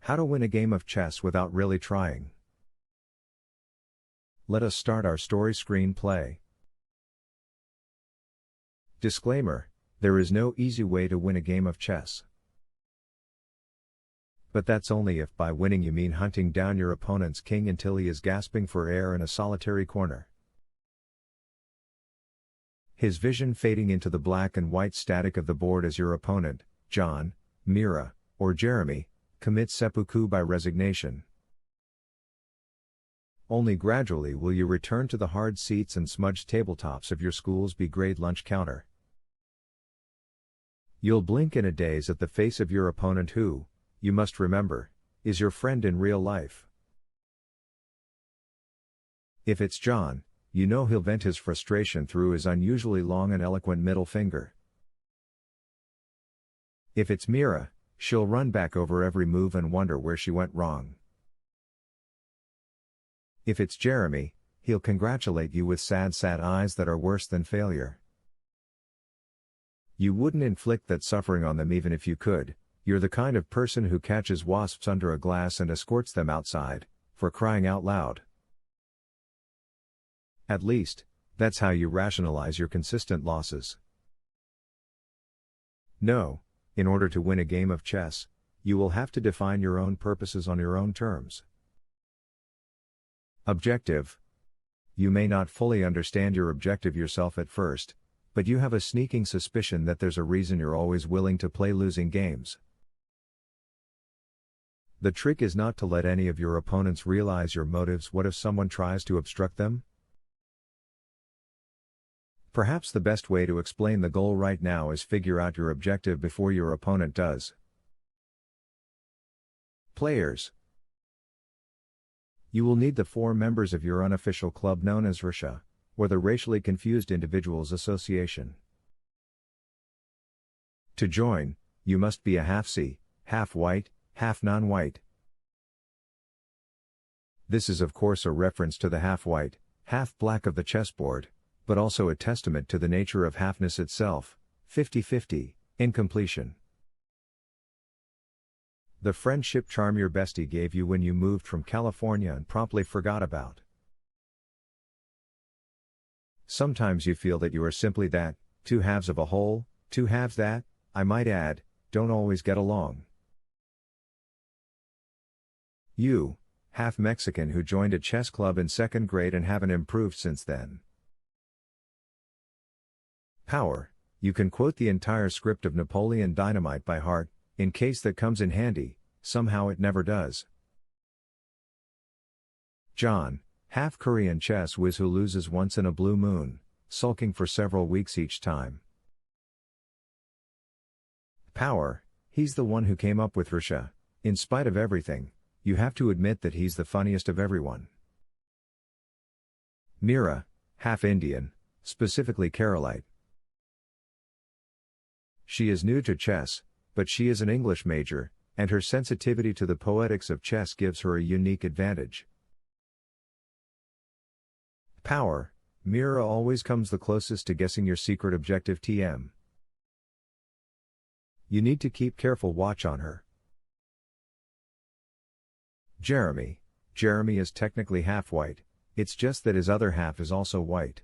How to win a game of chess without really trying. Let us start our story screenplay. Disclaimer: there is no easy way to win a game of chess. But that's only if by winning you mean hunting down your opponent's king until he is gasping for air in a solitary corner. His vision fading into the black and white static of the board as your opponent, John, Mira, or Jeremy, commits seppuku by resignation. Only gradually will you return to the hard seats and smudged tabletops of your school's B-grade lunch counter. You'll blink in a daze at the face of your opponent who, you must remember, is your friend in real life. If it's John, you know he'll vent his frustration through his unusually long and eloquent middle finger. If it's Mira, she'll run back over every move and wonder where she went wrong. If it's Jeremy, he'll congratulate you with sad eyes that are worse than failure. You wouldn't inflict that suffering on them even if you could. You're the kind of person who catches wasps under a glass and escorts them outside, for crying out loud. At least, that's how you rationalize your consistent losses. No, in order to win a game of chess, you will have to define your own purposes on your own terms. Objective. You may not fully understand your objective yourself at first, but you have a sneaking suspicion that there's a reason you're always willing to play losing games. The trick is not to let any of your opponents realize your motives. What if someone tries to obstruct them? Perhaps the best way to explain the goal right now is figure out your objective before your opponent does. Players. You will need the 4 members of your unofficial club known as RSA, or the Racially Confused Individuals Association. To join, you must be a half-C, half-white, half-non-white. This is of course a reference to the half-white, half-black of the chessboard, but also a testament to the nature of halfness itself, 50-50, incompletion. The friendship charm your bestie gave you when you moved from California and promptly forgot about. Sometimes you feel that you are simply that, 2 halves of a whole, 2 halves that, I might add, don't always get along. You, half Mexican who joined a chess club in 2nd grade and haven't improved since then. Power. You can quote the entire script of Napoleon Dynamite by heart, in case that comes in handy, somehow it never does. John, half Korean chess whiz who loses once in a blue moon, sulking for several weeks each time. Power. He's the one who came up with RSA. In spite of everything, you have to admit that he's the funniest of everyone. Mira, half Indian, specifically Keralite. She is new to chess, but she is an English major, and her sensitivity to the poetics of chess gives her a unique advantage. Power. Mira always comes the closest to guessing your secret objective TM. You need to keep careful watch on her. Jeremy. Jeremy is technically half white, it's just that his other half is also white.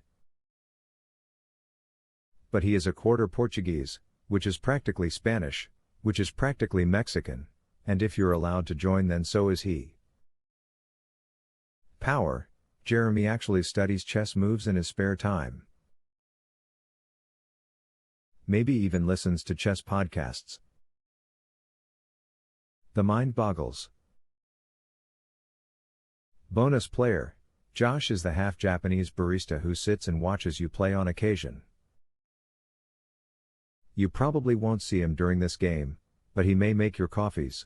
But he is a quarter Portuguese, which is practically Spanish, which is practically Mexican, and if you're allowed to join then so is he. Power. Jeremy actually studies chess moves in his spare time. Maybe even listens to chess podcasts. The mind boggles. Bonus player. Josh is the half-Japanese barista who sits and watches you play on occasion. You probably won't see him during this game, but he may make your coffees.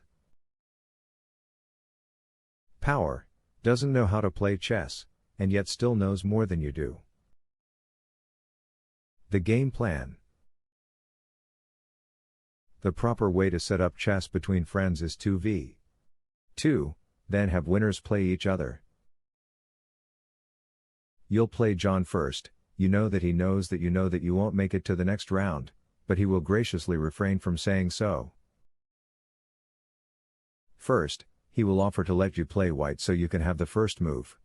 Power. Doesn't know how to play chess, and yet still knows more than you do. The game plan. The proper way to set up chess between friends is 2v2, then have winners play each other. You'll play John first, you know that he knows that you won't make it to the next round, but he will graciously refrain from saying so. First, he will offer to let you play white so you can have the first move.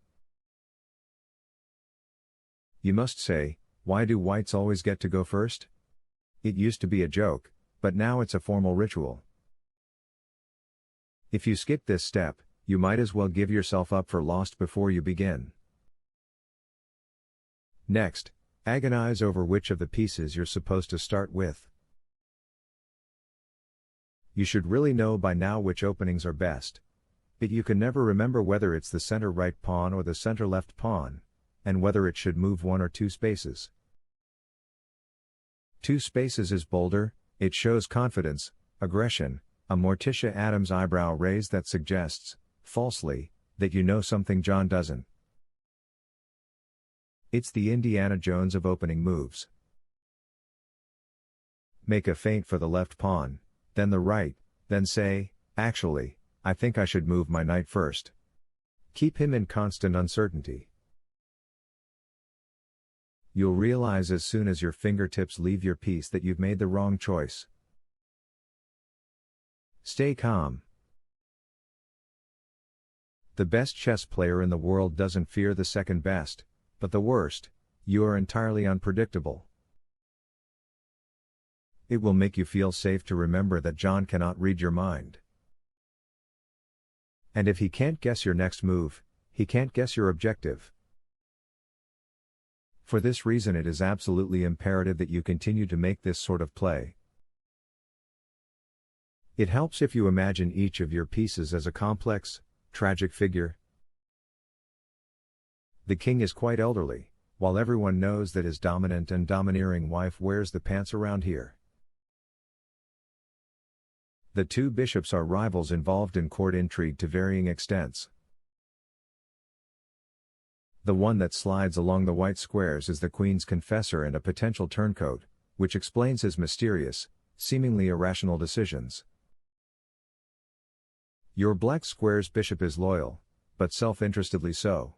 You must say, why do whites always get to go first? It used to be a joke, but now it's a formal ritual. If you skip this step, you might as well give yourself up for lost before you begin. Next, agonize over which of the pieces you're supposed to start with. You should really know by now which openings are best. But you can never remember whether it's the center right pawn or the center left pawn, and whether it should move 1 or 2 spaces. 2 spaces is bolder, it shows confidence, aggression, a Morticia Addams eyebrow raise that suggests, falsely, that you know something John doesn't. It's the Indiana Jones of opening moves. Make a feint for the left pawn, then the right, then say, actually, I think I should move my knight first. Keep him in constant uncertainty. You'll realize as soon as your fingertips leave your piece that you've made the wrong choice. Stay calm. The best chess player in the world doesn't fear the second best, but the worst. You are entirely unpredictable. It will make you feel safe to remember that John cannot read your mind. And if he can't guess your next move, he can't guess your objective. For this reason, it is absolutely imperative that you continue to make this sort of play. It helps if you imagine each of your pieces as a complex, tragic figure. The king is quite elderly, while everyone knows that his dominant and domineering wife wears the pants around here. The 2 bishops are rivals involved in court intrigue to varying extents. The one that slides along the white squares is the queen's confessor and a potential turncoat, which explains his mysterious, seemingly irrational decisions. Your black square's bishop is loyal, but self-interestedly so.